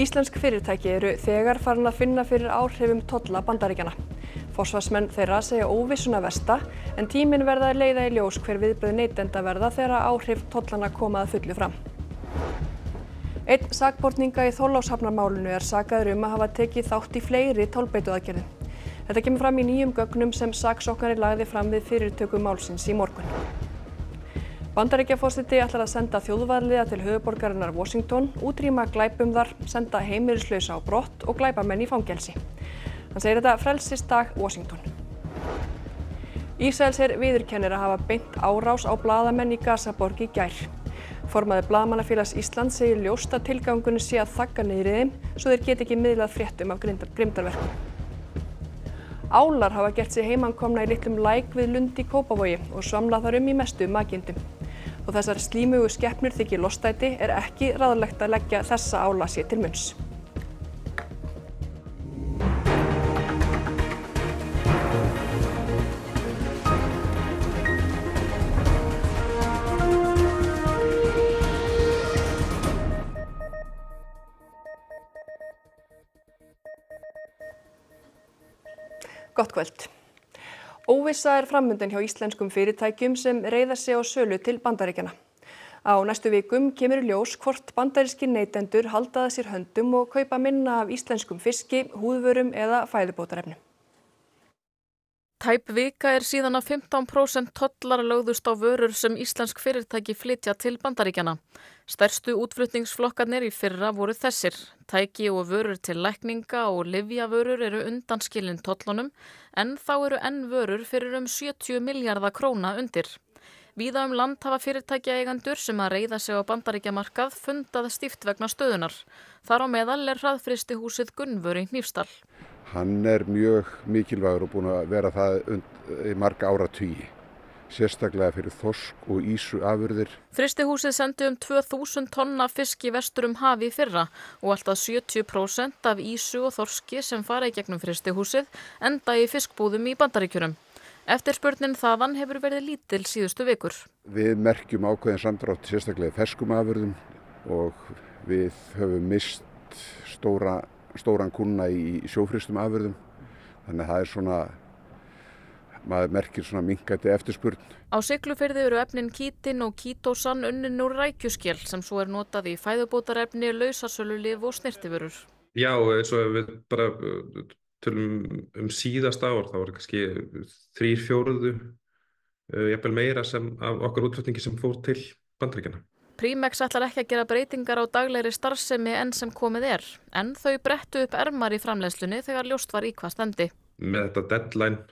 Íslensk fyrirtæki eru þegar farin að finna fyrir áhrifum tolla Bandaríkjanna. Forsvarsmenn þeirra segja óvissuna versta, en tíminn verða að leiða í ljós hver viðbrögð neytenda verða þegar áhrif tollanna koma að fullu fram. Einn sakborninga í Þorlákshafnarmálinu er sakaður að hafa tekið þátt í fleiri tálbeituaðgerðum. Þetta kemur fram í nýjum gögnum sem saksóknari lagði fram við fyrirtöku málsins í morgun. Bandaríkjaforseti ætlar að senda þjóðvarðliða til höfuðborgarinnar Washington, útrýma glæpum þar, senda heimilislausa á brott og glæpamenn í fangelsi. Hann segir þetta frelsisdag Washington. Ísraelsher viðurkennir að hafa beint árás á blaðamenn í Gazaborg í gær. Formaður Blaðamannafélags Íslands segir ljóst að tilgangurinn sé að þagga niðri þeim svo þeir geti ekki miðlað fréttum af grimmdarverkum. Álar hafa gert sig heimankomna í litlum læk við Lund í Kópavogi og svamla þar í mestu makindum. Og þessar slímugu skepnur þykir lostæti er ekki ráðlegt að leggja þessa ála sér til munns. Gott kvöld. Óvissa er framundan hjá íslenskum fyrirtækjum sem reiða sig á sölu til Bandaríkjanna. Á næstu vikum kemur í ljós hvort bandarískir neytendur halda að sér höndum og kaupa minna af íslenskum fiski, húðvörum eða fæðubótarefnum. Tæp vika er síðan að 15% tollar lögðust á vörur sem íslensk fyrirtæki flytja til Bandaríkjanna. Stærstu útflutningsflokkarnir í fyrra voru þessir. Tæki og vörur til lækninga og lyfjavörur eru undanskilin tollunum, en þá eru enn vörur fyrir 70 milljarða króna undir. Víða land hafa fyrirtækjaeigendur sem að reiða sig á Bandaríkjamarkað fundað stíft vegna stöðunar. Þar á meðal er hraðfrystihúsið Gunnvör í Hnífsdal. Hann er mjög mikilvægur og búinn að vera það í marga áratugi, sérstaklega fyrir þorsk og ýsuafurðir. Frystihúsið sendi 2000 tonna fiski vestur haf í fyrra og allt að 70% af ýsu og þorski sem fara í gegnum frystihúsið enda í fiskbúðum í Bandaríkjunum. Eftirspurnin þaðan hefur verið lítil síðustu vikur. Við merkjum ákveðin samdrátt sérstaklega í ferskum afurðum og við höfum mist stóran kúnna í sjófrystum afurðum. Þannig að það er maður merkir minnkandi eftirspurn. Á Siglufirði eru efnin kítin og kítósan unnin úr rækjuskel sem svo er notað í fæðubótarefni, lausasölulyf og snyrtivörur. Já, eins og við bara tölum síðasta ár, þá var kannski 3/4, jafnvel meira sem af okkar útflutningi sem fór til Bandaríkjanna. Prímex ætlar ekki að gera breytingar á daglegri starfsemi enn sem komið er, en þau brettu upp ermar í framleiðslunni þegar ljóst var í hvað stefndi. Með þetta deadline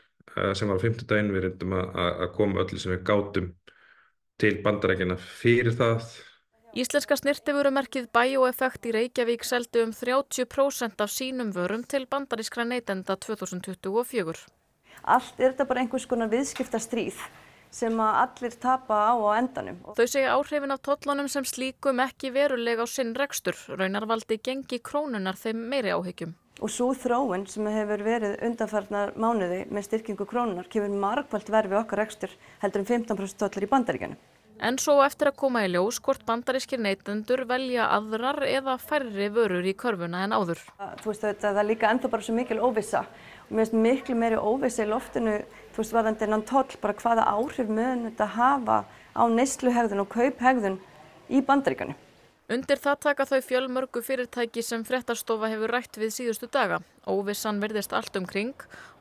sem var á 50. við reyndum að koma öllu sem við gátum til Bandaríkjanna fyrir það. Íslenska snyrtivörumerkið Bioeffect í Reykjavík seldu 30% af sínum vörum til bandarískra neytenda 2024. Allt er þetta bara einhvers konar viðskiptastríð sem að allir tapa á endanum. Þau segja áhrifin af tollunum sem slíkum ekki verulega á sinn rekstur, raunar valdi gengi krónunar þeim meiri áhyggjum. Og sú þróun sem hefur verið undanfarnar mánuði með styrkingu krónunar kemur margfalt verð við okkar rekstur heldur 15% tollar í Bandaríkjunum. En svo eftir að koma í ljós hvort bandarískir neytendur velja aðrar eða færri vörur í körfuna en áður. Þú veist það er líka ennþá bara svo mikil óvissa og mér finnst miklu meiri óvissa í loftinu, þú veist varðandi innan toll, bara hvaða áhrif mun þetta hafa á neysluhegðun og kauphegðun í Bandaríkjunum. Undir það taka þau fjölmörgu fyrirtæki sem Fréttastofa hefur rætt við síðustu daga. Óvissan virðist allt kring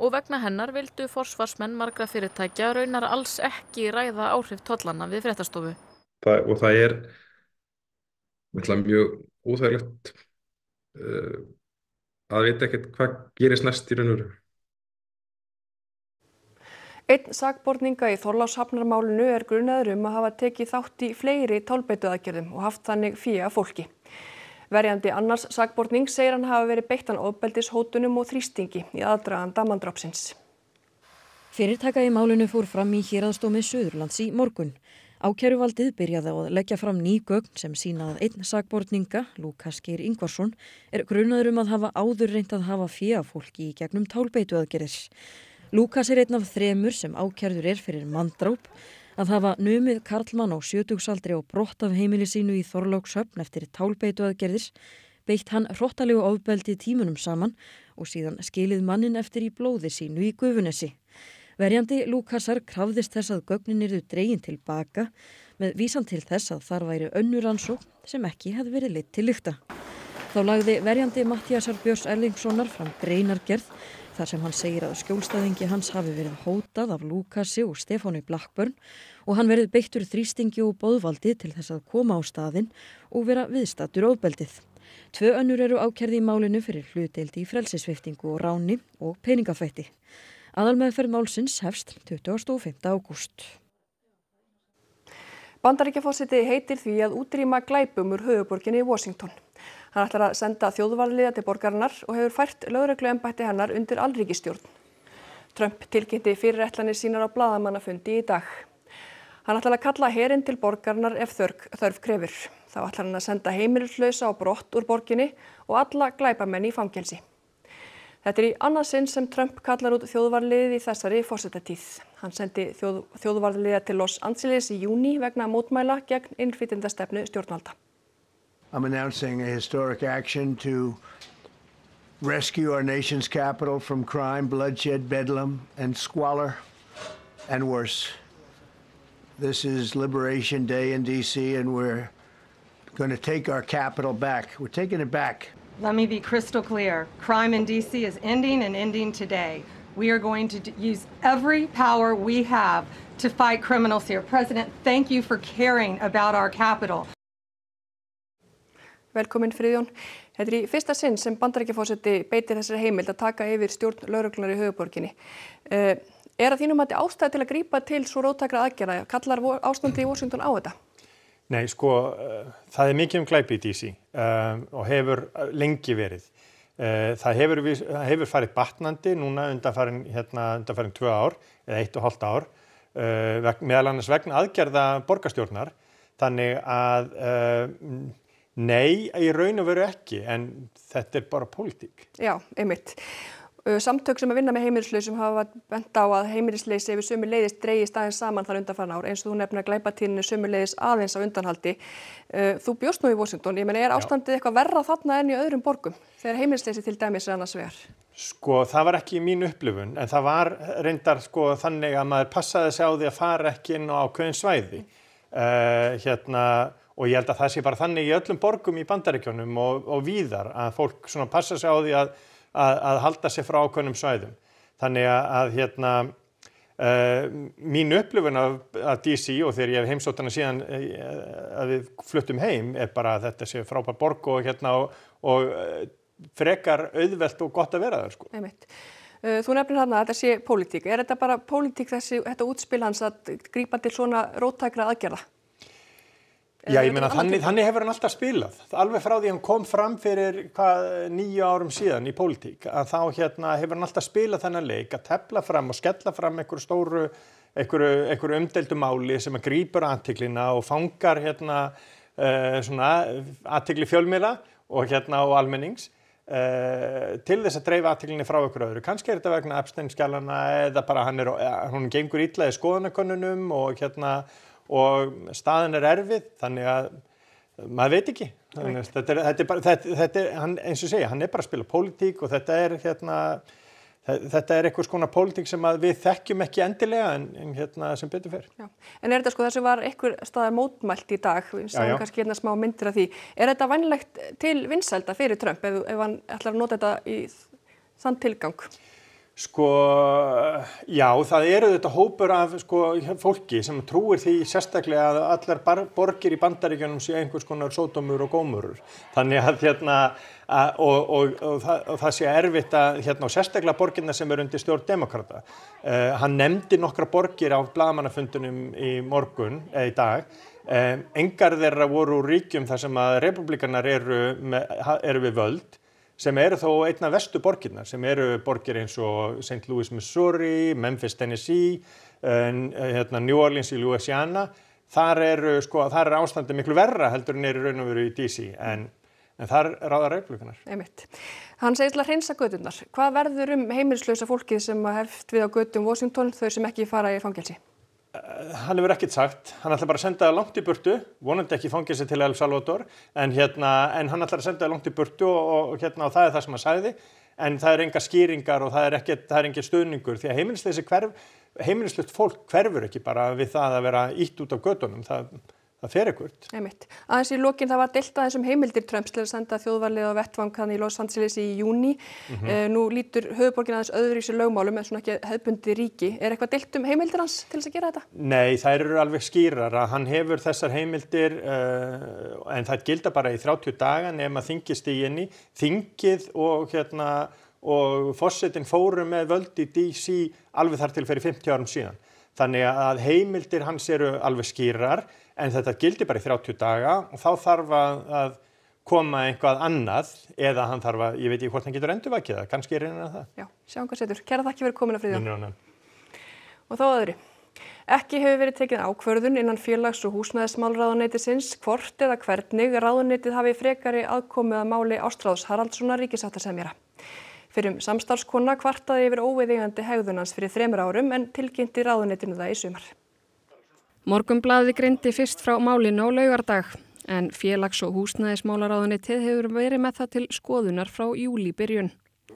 og vegna hennar vildu forsvarsmenn margra fyrirtækja raunar alls ekki ræða áhrif tollanna við Fréttastofu. Og það er mjög óþægilegt að vita ekkert hvað gerist næst í raun og veru. Einn sakborninga í Þorlákshafnarmálinu er grunaður að hafa tekið þátt í fleiri tálbeituaðgerðum og haft þannig fé af fólki. Verjandi annars sakbornings segir hann hafa verið beittan ofbeldishótunum og þrýstingi í aðdraganda manndrápsins. Fyrirtaka í málinu fór fram í héraðsdómi Suðurlands í morgun. Ákæruvaldið byrjaði á að leggja fram ný gögn sem sýna að einn sakborninga, Lúkas Geir Ingvarsson, er grunaður að hafa áður reynt að hafa fé af fólki í gegnum tálbeituaðgerðir. Lúkas er einn af 3 sem ákærður er fyrir manndráp, að hafa numið karlmann á 70-aldri og brott af heimili sínu í Þorlákshöfn eftir tálbeituaðgerðir, beitt hann hrottalegu ofbeldi tímunum saman og síðan skilið manninn eftir í blóði sínu í Gufunesi. Verjandi Lukasar krafðist þess að gögnin yrðu dregin til baka með vísan til þess að þar væri önnur rannsókn sem ekki hefði verið leidd til lykta. Þá lagði verjandi Matthíasar Björns Erlingssonar fram greinargerð þar sem hann segir að skjólstæðingi hans hafi verið hótað af Lukasi og Stefáni Blackburn og hann verið beittur þrýstingi og boðvaldi til þess að koma á staðinn og vera viðstaddur ofbeldið. 2 önnur eru ákærð í málinu fyrir hlutdeild í frelsissviptingu og ráni og peningaþvætti. Aðalmeðferð málsins hefst 25. ágúst. Bandaríkjaforseti heitir því að útrýma glæpum úr höfuðborginni Washington. Hann ætlar að senda þjóðvarðaliða til borgarinnar og hefur fært lögregluembætti hennar undir alríkisstjórn. Trump tilkynnti fyrirætlanir sínar á blaðamannafundi í dag. Hann ætlar að kalla herinn til borgarinnar ef þörf krefur. Þá ætlar hann að senda heimilislausa á brott úr borginni og alla glæpamenn í fangelsi. Þetta í annað sinn sem Trump kallar út þjóðvarðaliðið í þessari forsetatíð. Hann sendi þjóðvarðaliða til Los Angeles í júní vegna mótmæla gegn innflytjendastefnu stjórnvalda. I'm announcing a historic action to rescue our nation's capital from crime, bloodshed, bedlam, and squalor, and worse. This is Liberation Day in D.C., and we're going to take our capital back. We're taking it back. Let me be crystal clear. Crime in D.C. is ending and ending today. We are going to use every power we have to fight criminals here. President, thank you for caring about our capital. Velkomin Friðjón. Þetta í fyrsta sinn sem Bandaríkjaforseti beitir þessari heimild að taka yfir stjórn lögreglunnar í höfuðborginni. Að þínum mati ástæða til að grípa til svo róttækra aðgerða? Kallar ástandi í Washington á þetta? Nei, það mikið glæpi í DC og hefur lengi verið. Það hefur farið batnandi núna undanfarin 2 ár eða 1,5 ár, meðal annars vegna aðgerða borgarstjórnar. Þannig að nei, í raun og veru ekki, en þetta bara pólitík. Já, einmitt. Samtök sem að vinna með heimilislausum hafa bent á að heimilisleysi hefur sömuleiðis dregist aðeins saman þar undanfarin ár, eins og þú nefnir að glæpatíðinni sömuleiðis aðeins á undanhaldi. Þú bjóst nú í Washington, ég meina ástandið eitthvað verra þarna en í öðrum borgum, þegar heimilisleysi til dæmis annars vegar? Það var ekki mín upplifun, en það var reyndar þannig að maður passaði sig á því að fara ekki inn á ákveðin svæði. Og ég held að það sé bara þannig í öllum borgum í Bandaríkjunum og víðar að fólk passa sig á því að halda sig frá ákveðnum svæðum. Þannig að mín upplifun af DC og þegar ég hef heimsótt hana síðan að við fluttum heim bara að þetta sé frábær borg og frekar auðvelt og gott að vera þar. Einmitt. Þú nefnir þarna að þetta sé pólitík. Þetta bara pólitík þetta útspil hans að grípa til svona róttækra aðgerða? Já, ég meina þannig hefur hann alltaf spilað. Alveg frá því hann kom fram fyrir 9 árum síðan í pólitík, að þá hefur hann alltaf spilað þennan leik að tefla fram og skella fram einhverju umdeildu máli sem að grípur athyglinna og fangar athygli fjölmiðla og almennings til þess að dreifa athyglinni frá ykkur öðru. Kannski þetta vegna Epstein-skjalana eða bara hún gengur illa í skoðanakönnunum og staðan erfið, þannig að maður veit ekki. Eins og segja, hann bara að spila pólitík og þetta er einhvers konar pólitík sem við þekkjum ekki endilega en sem betur fer. Já. En þetta þessu var einhver staðar mótmælt í dag, við sáum kannski smá myndir af því. Þetta vænlegt til vinsælda fyrir Trump ef hann ætlar að nota þetta í þann tilgang? Já, það eru þetta hópur af fólki sem trúir því sérstaklega að allar borgir í Bandaríkjunum séu einhvers konar sódómur og gómurur. Þannig að það sé erfitt að og sérstaklega borgirna sem undir stjórn demókrata. Hann nefndi nokkra borgir á blaðamannafundunum í morgun eða í dag. Engar þeirra voru úr ríkjum þar sem að repúblikanar eru við völd, sem eru þó einna vestu borgirnar, sem eru borgir eins og St. Louis, Missouri, Memphis, Tennessee, New Orleans í Louisiana. Þar er ástandið miklu verra heldur en í raun og veru í DC, en þar ráða repúblikanar. Einmitt. Hann segist að hreinsa göturnar. Hvað verður heimilislausa fólkið sem hefst við á götum Washington, þau sem ekki fara í fangelsi? hann hefur ekkert sagt, hann ætlar bara að senda það langt í burtu, vonandi ekki fangið sér til El Salvador, en hann ætlar að senda það langt í burtu og það er það sem hann sagði, en það er enga skýringar og það er engin stuðningur, því að heimilislaust fólk hverfur ekki bara við það að vera ítt út af götunum, það fer ekkert. Einmitt. Aðeins í lokin það var deilt aðeins heimildir Trumps til að senda þjóðvarlið á vettvang hann í Los Angeles í júní. Nú lítur höfuðborgin aðeins öðruvísi lögmálum en svona ekki hefðbundi ríki. Er eitthvað deilt heimildir hans til þess að gera þetta? Nei, þær eru alveg skýrar að hann hefur þessar heimildir en það gilda bara í 30 daga nema þingið stígi inn í. Þingið og forsetinn fóru með völd í DC alveg þar til fyrir 50 árum síðan. Þannig að heimildir hans eru alveg skýrar en þetta gildir bara í 30 daga og þá þarf að koma eitthvað annað eða hann þarf að, ég veit ekki hvort hann getur endurvakið það, kannski er einhverjum það. Já, sjáum hvað setur. Kærar þakkir fyrir komuna Friðjón. Og þá öðru. Ekki hefur verið tekin ákvörðun innan félags- og húsnæðismálaráðuneytisins hvort eða hvernig ráðuneytið hafi frekari aðkomu að máli Ástráðs Haraldssonar ríkissáttasemjara. Fyrrum samstarfskona kvartaði yfir óviðeigandi hegðun hans fyrir 3 árum en tilkynnti ráðuneytinu það í sumar. Morgunblaðið greindi fyrst frá málinu á laugardag en félags- og húsnæðismálaráðuneytið hefur verið með það til skoðunar frá júlíbyrjun.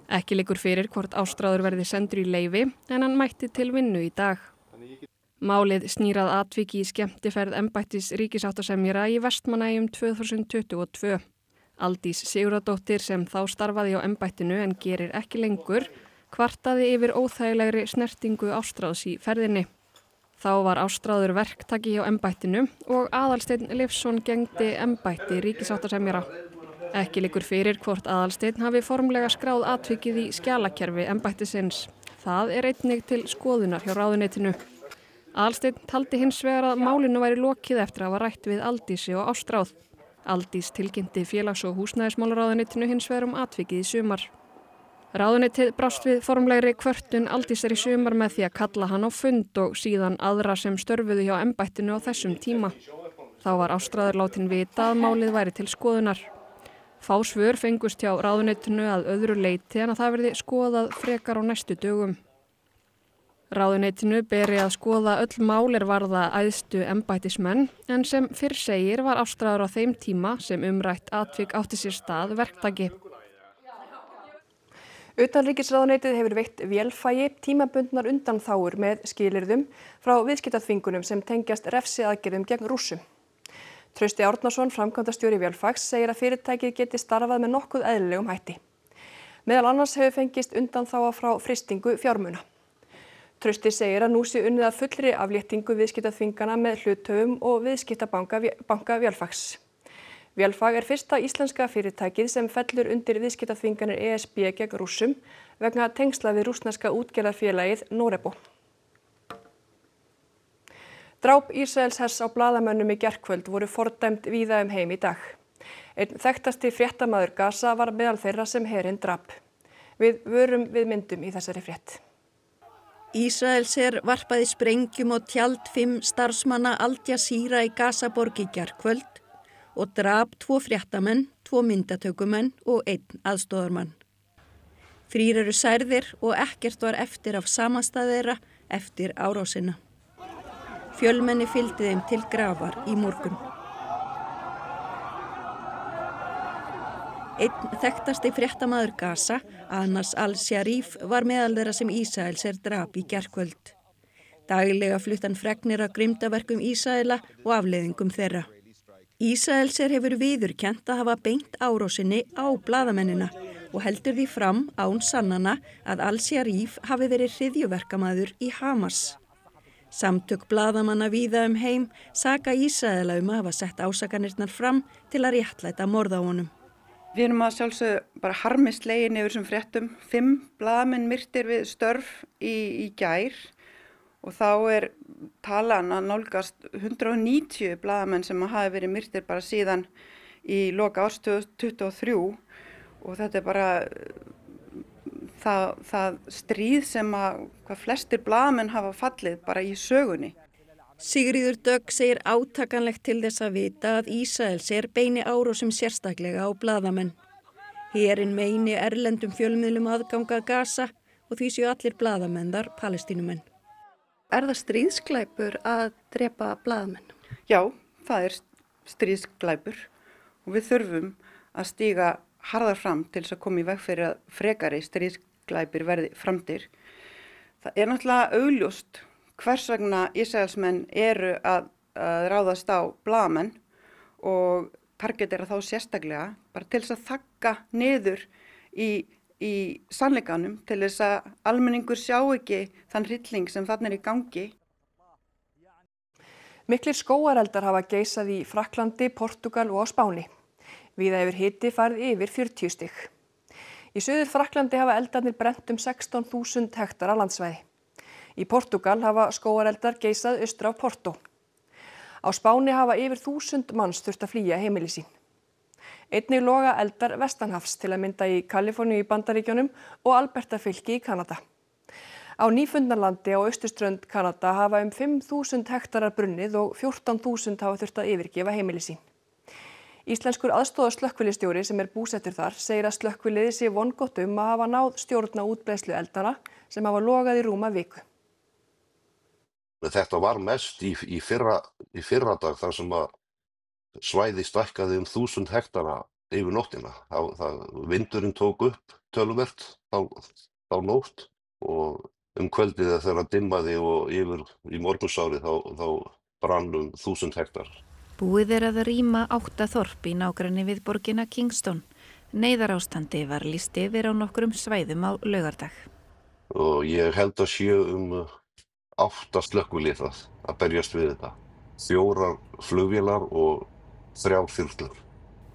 Ekki liggur fyrir hvort Ástráður verði sendur í leyfi en hann mætti til vinnu í dag. Málið snýrað atviki í skemmtiferð embættis ríkissáttasemjara í Vestmannaeyjum 2022. Aldís Sigurðardóttir sem þá starfaði á embættinu en gerir ekki lengur, kvartaði yfir óþægilegri snertingu Ástráðs í ferðinni. Þá var Ástráður verktaki hjá embættinu og Aðalsteinn Leifsson gegndi embætti ríkissáttasemjara. Ekki liggur fyrir hvort Aðalsteinn hafi formlega skráð atvikið í skjalakerfi embættisins. Það er einnig til skoðunar hjá ráðuneytinu. Aðalsteinn taldi hins vegar að málinu væri lokið eftir að hafa rætt við Aldísi og Ástráð. Aldís tilkynnti félags- og húsnæðismálaráðuneytinu hins vegar atvikið í sumar. Ráðuneytið brást við formlegri kvörtun Aldísar í sumar með því að kalla hann á fund og síðan aðra sem störfuðu hjá embættinu á þessum tíma. Þá var Ástráður látin vita að málið væri til skoðunar. Fá svör fengust hjá ráðuneytinu að öðru leyti en að það verði skoðað frekar á næstu dögum. Ráðuneytinu beri að skoða öll mál varða æðstu embættismenn en sem fyrr segir var Ástráður á þeim tíma sem umrætt atvik átti sér stað verktaki. Utanríkisráðuneytið hefur veitt vélfægi tímabundnar undanþágur með skilyrðum frá viðskiptaþvingunum sem tengjast refsiaðgerðum gegn Rússum. Trausti Árnason, framkvæmdastjóri Vélfags, segir að fyrirtækið geti starfað með nokkuð eðlilegum hætti. Meðal annars hefur fengist undanþága frá frystingu fjármuna. Trausti segir að nú sé unnið að fullri afléttingu viðskiptaþvingana með hluthöfum og viðskiptabanka Vélfags. Vélfag er fyrsta íslenska fyrirtækið sem fellur undir viðskiptaþvinganir ESB gegn Rússum vegna tengsla við rússneska útgerðarfélagið Norepo. Dráp Ísraelshers á blaðamönnum í gærkvöld voru fordæmd víða heim í dag. Einn þekktasti fréttamaður Gaza var meðal þeirra sem herinn drap. Við vörum við myndum í þessari frétt. Ísraelsher varpaði sprengjum og tjald 5 starfsmanna Al Jazeera í Gazaborg í gærkvöld og drap 2 fréttamenn, 2 myndatökumenn og 1 aðstoðarmann. 3 eru særðir og ekkert var eftir af samastað þeirra eftir árásina. Fjölmenni fylgdi þeim til grafar í morgun. Einn þekktasti fréttamaður Gaza, Anas al-Sharif, var meðal þeirra sem Ísraelsher drap í gærkvöld. Daglega flutt hann fregnir af grimmdarverkum Ísraela og afleiðingum þeirra. Ísraelsher hefur viðurkennt að hafa beint árásinni á blaðamennina og heldur því fram án sannana að al-Sharif hafi verið hryðjuverkamaður í Hamas. Samtök blaðamanna víða heim saka Ísraela að hafa sett ásakanirnar fram til að réttlæta morð á honum. Við erum að sjálfsögðu bara harmislegin yfir þessum fréttum. 5 blaðamenn myrtir við störf í gær og þá er talan að nálgast 190 blaðamenn sem hafi verið myrtir bara síðan í loka árs 2023 og þetta er bara það stríð sem hvað flestir blaðamenn hafa fallið bara í sögunni. Sigríður Dögg segir átakanlegt til þess að vita að Ísraelsher beini árásum sérstaklega á blaðamenn. Herinn meini erlendum fjölmiðlum aðgang að Gaza og því séu allir blaðamenn þar Palestínumenn. Er það stríðsglæpur að drepa blaðamenn? Já, það er stríðsglæpur og við þurfum að stíga harðar fram til þess að koma í veg fyrir að frekari stríðsglæpir verði framdir. Það er náttúrulega augljóst hvers vegna Ísraelsmenn eru að ráðast á blaðamenn og targetera þá sérstaklega bara til þess að þagga niður í sannleikanum, til þess að almenningur sjá ekki þann hrylling sem þarna er í gangi. Miklir skógareldar hafa geisað í Frakklandi, Portúgal og á Spáni. Víða hefur hiti farið yfir 40 stig. Í Suður Frakklandi hafa eldarnir brennt 16.000 hektara landsvæði. Í Portúgal hafa skógareldar geisað austur af Porto. Á Spáni hafa yfir 1000 manns þurft að flýja heimili sín. Einnig loga eldar vestanhafs til að mynda í Kaliforníu í Bandaríkjunum og Albertafylki í Kanada. Á Nýfundnalandi á austurströnd Kanada hafa 5.000 hektarar brunnið og 14.000 hafa þurft að yfirgefa heimili sín. Íslenskur aðstoðarslökkviliðsstjóri sem er búsettur þar segir að slökkviliðið sé vongott að hafa náð stjórn á útbreiðslu eldana sem hafa logað í rúma viku. Þetta var mest í fyrradag þar sem að svæði stækkaði 1000 hektara yfir nóttina. Vindurinn tók upp töluvert þá nótt og kvöldið þegar dimmaði og yfir í morgunsári þá brann 1000 hektar. Búið er að rýma 8 þorp í nágrenni við borgina Kingston. Neyðarástandi var lýst yfir á nokkrum svæðum á laugardag. Og ég held að séu 8 slökkvilið að berjast við þetta. 4 flugvélar og 3 þyrlur.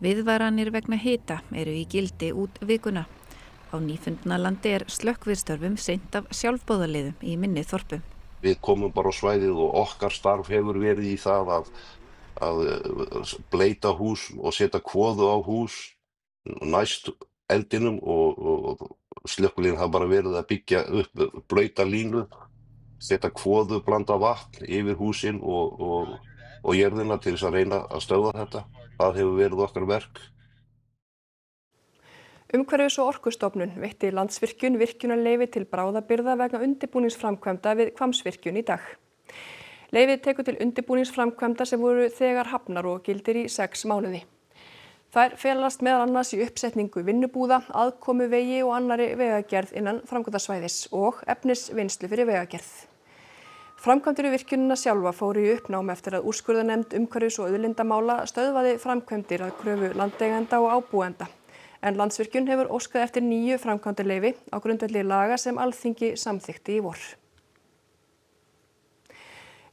Viðvaranir vegna hita eru í gildi út vikuna. Á Nýfundnalandi er slökkviðstörfum sinnt af sjálfboðaliðum í minni þorpum. Við komum bara á svæðið og okkar starf hefur verið í það að bleita hús og setja kvoðu á hús næst eldinum og slökkviliðin hafa bara verið að byggja upp blauta línu, setja kvoðu, blanda vatn yfir húsin og jörðina til þess að reyna að stöðva þetta. Það hefur verið okkar verk. Umhverfis- og orkustofnun veitti Landsvirkjun virkjunarleyfi til bráðabirgða vegna undirbúningsframkvæmda við Hvammsvirkjun í dag. Leyfið tekur til undirbúningsframkvæmda sem voru þegar hafnar og gildir í 6 mánuði. Þær felast meðal annars í uppsetningu vinnubúða, aðkomu vegi og annarri vegagerð innan framkvæmdasvæðis og efnisvinnslu fyrir vegagerð. Framkvæmdir við virkjunina sjálfa fóru í uppnám eftir að úrskurðarnefnd umhverfis- og auðlindamála stöðvaði framkvæmdir að kröfu landeigenda og ábúenda. En Landsvirkjun hefur óskað eftir 9 framkvæmdarleyfi á grundvelli laga sem Alþingi samþykkti í vor.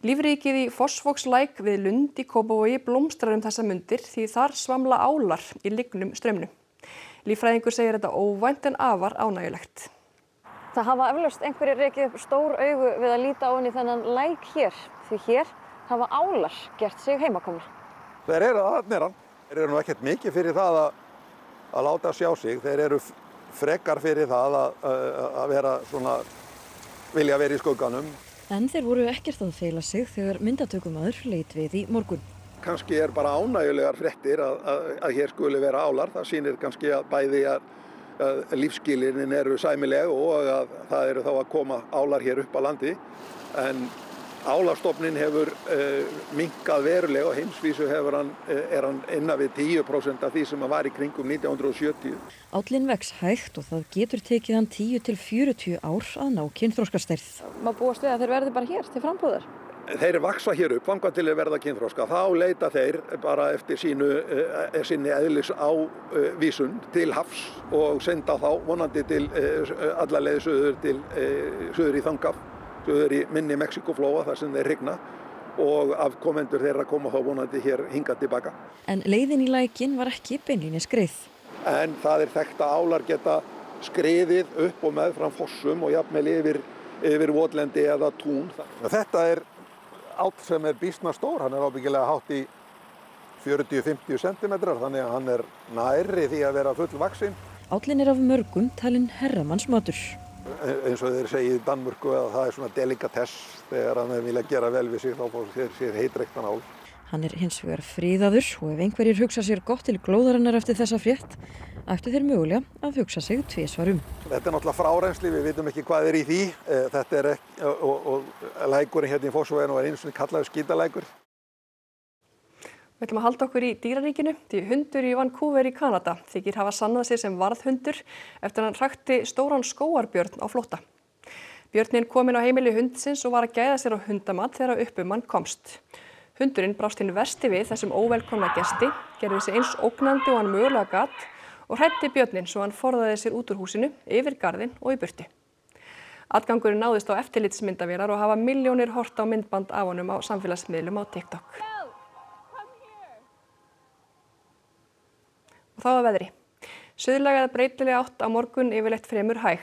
Lífríkið í Fossvogslæk við Lund í Kópavogi blómstrar þessa mundir því þar svamla álar í lygnum straumnum. Líffræðingur segir þetta óvænt en afar ánægjulegt. Það hafa eflaust einhverjir rekið upp stór augu við að líta ofan í þennan læk hér, því hér hafa álar gert sig heimakomna. Þeir eru þarna, þeir eru nú ekkert mikið fyrir það að láta sjá sig, þeir eru frekar fyrir það að vera svona, vilja vera í skugganum. En þeir voru ekkert að fela sig þegar myndatökumaður leit við í morgun. Kannski er bara ánægjulegar fréttir að hér skuli vera álar. Það sýnir kannski að bæði að lífsskilyrðin eru sæmileg og að það eru þá að koma álar hér upp á landi. En álarstofninn hefur minnkað verulega og heimsvísu er hann innan við 10% af því sem var í kringum 1970. Állinn vex hægt og það getur tekið hann 10 til 40 ár að ná kynþroskastærð. Má búast við að þeir verði bara hér til frambúðar? Þeir vaksa hér upp, þangað til að verða kynþroska. Þá leita þeir bara eftir sinni eðlis ávísun til hafs og senda þá vonandi til alla leið suður í Þangaf. Suður í minni Mexíkóflóa þar sem þeir hrygna og afkomendur þeirra koma þá vonandi hér hingað tilbaka. En leiðin í lækinn var ekki beinlínis skrið. En það er þekkt að álar geta skriðið upp og með fram fossum og jafnvel yfir votlendi eða tún. Þetta er áll sem er býsna stór, hann er ábyggilega hátt í 40-50 cm, þannig að hann er nærri því að vera fullvaxinn. Állinn er af mörgum talinn herramannsmatur. Eins og þeir segja í Danmörku að það er svona delikatess þegar þeir vilja gera vel við sig þá fá sér heitreiktan ál. Hann hins vegar friðaður og ef einhverjir hugsa sér gott til glóðarinnar eftir þessa frétt, ættu þeir mögulega að hugsa sig tvisvar Þetta náttúrulega frárensli, við vitum ekki hvað í því. Þetta ekki, og lækurinn hérna í Fossvoginum var einu sinni kallaður skítalækur. Við ætlum að halda okkur í dýraríkinu, því hundur í Vancouver í Kanada þykir hafa sannað sig sem varðhundur eftir hann hrakti stóran skógarbjörn á flótta. Björninn kom inn á heimili hundsins og var að gæða sér á hundamat þegar uppumann komst. Hundurinn brást hinn versti við þessum óvelkomna gesti, gerði sig eins ógnandi og hann mögulega gat og hræddi björninn svo hann forðaði sér út úr húsinu, yfir garðinn og í burtu. Atgangurinn náðist á eftirlitsmyndavélar og hafa milljónir horft á myndband af honum á samfélagsmiðlum á TikTok. Og þá að veðri. Suðlæg eða breytileg átt á morgun yfirleitt fremur hæg.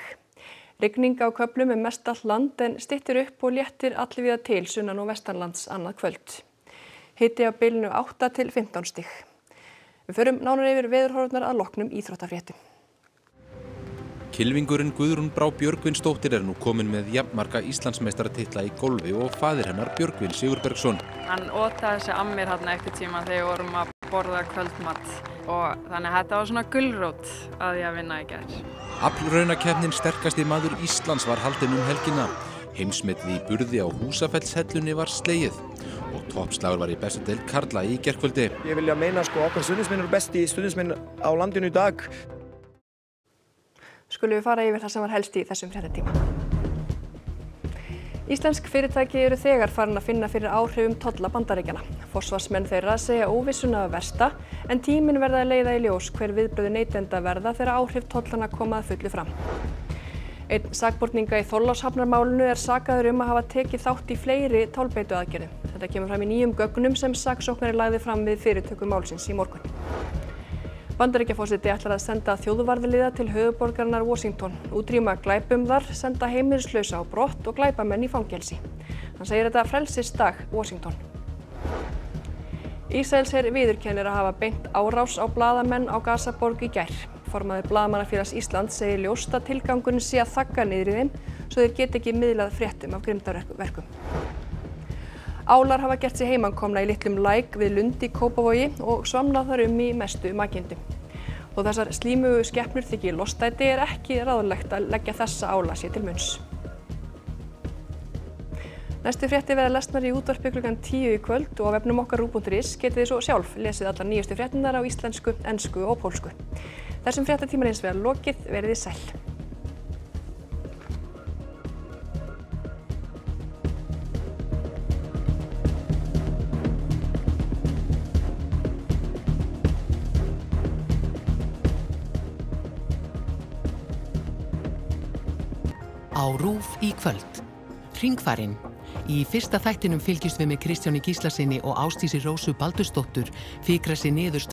Rigning á köflum mest allt land en styttir upp og léttir allvíða til sunnan og vestanlands annað kvöld. Hiti á bilinu 8 til 15 stig. Við förum nánar yfir veðurhorfurnar að loknum íþróttafréttum. Kylfingurinn Guðrún Brá Björgvinsdóttir nú komin með jafnmarga Íslandsmeistaratitla í golfi og faðir hennar Björgvin Sigurbergsson. Hann ótaði sig að mér hérna eftir tíma þegar við vorum að borða kvöldmatt og þannig að þetta var svona gulrót að ég að vinna í gær. Aflraunakeppnin sterkasti maður Íslands var haldin helgina. Heimsmetið í burði á Húsafellshellunni var slegið og toppslagur var í bestu deild karla í gærkvöldi. Ég vilja meina okkar stuðningsmenn eru besti stuðningsmenn á landinu í dag. Skulum við fara yfir það sem var helst í þessum fréttatíma. Íslensk fyrirtæki eru þegar farin að finna fyrir áhrifum tolla Bandaríkjanna. Forsvarsmenn þeirra segja óvissuna að versta en tíminn verða að leiða í ljós hver viðbrögð neytenda verða þegar áhrif tollanna koma að fullu fram. Einn sakborninga í Þorlákshafnarmálinu sakaður að hafa tekið þátt í fleiri tollbeituaðgerðum. Þetta kemur fram í nýjum gögnum sem saksóknari lagði fram við fyrirtöku málsins í morgun. Bandaríkjaforseti ætlar að senda þjóðvarðaliða til höfuðborgarinnar Washington, útrýma glæpum þar, senda heimilislausa á brott og glæpamenn í fangelsi. Hann segir þetta frelsisdag Washington. Ísraelsher viðurkennir að hafa beint árás á blaðamenn á Gazaborg í gær. Formaður Blaðamannafélags Íslands segir ljóst að tilgangurinn sé að þagga niður í þeim svo þeir geti ekki miðlað fréttum af grimmdarverkum. Álar hafa gert sig heimankomna í litlum læk við Lund í Kópavogi og svamlað þar í mestu makindum. Og þessar slímugu skepnur þykir lostæti ekki ráðlegt að leggja þessa ála sér til munns. Næstu fréttir verða lesnar í útvarpi klukkan 10 í kvöld og á vefnum okkar RÚV.is getið þið svo sjálf lesið allar nýjustu fréttirnar á íslensku, ensku og pólsku. Þessum fréttatíma er hins vegar lokið, verið þið sæl. Á RÚV í kvöld. Hringfarinn. Í fyrsta þættinum fylgjumst við með Kristjáni Gíslasyni og Ásdísi Rósu Baldursdóttur fikra sig niður